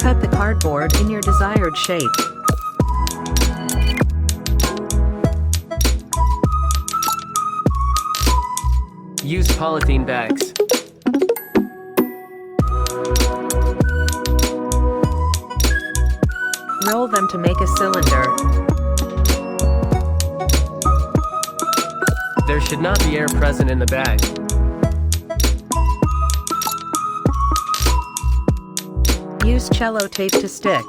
Cut the cardboard in your desired shape. Use polythene bags. Roll them to make a cylinder. There should not be air present in the bag. Use cello tape to stick.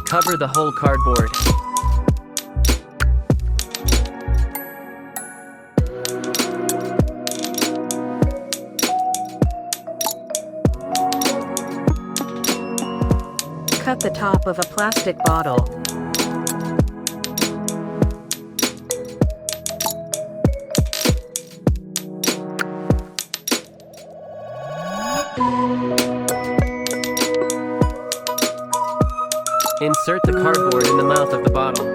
Cover the whole cardboard. Cut the top of a plastic bottle. Insert the cardboard in the mouth of the bottle.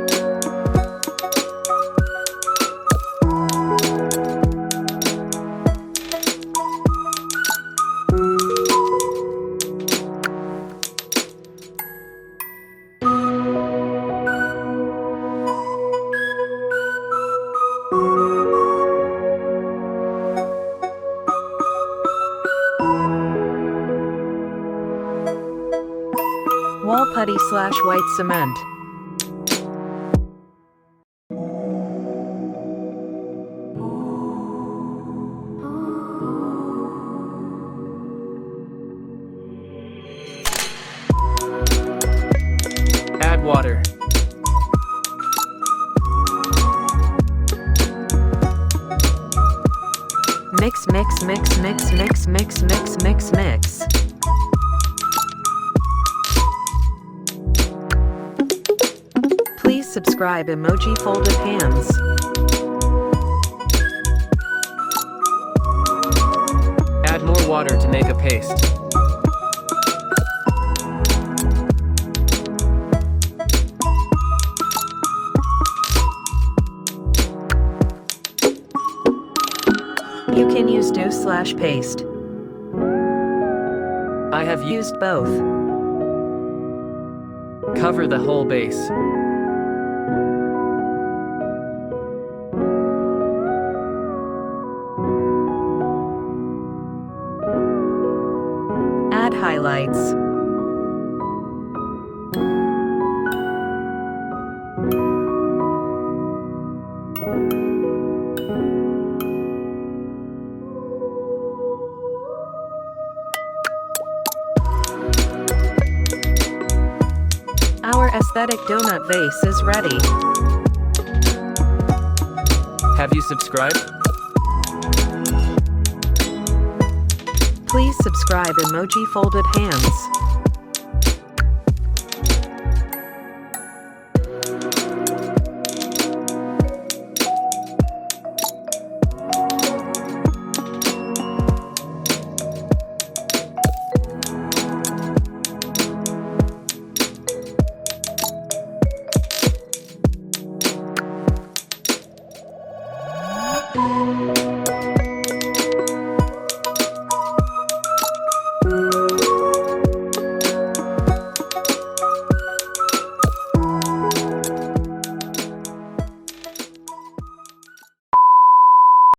Wall putty/white cement. Add water. Mix, mix, mix, mix, mix, mix, mix, mix, mix. Please subscribe. Emoji folded hands. Add more water to make a paste. You can use dough/paste. I have Used both. Cover the whole base. Add highlights. Our aesthetic donut vase is ready. Have you subscribed? Please subscribe. Emoji folded hands.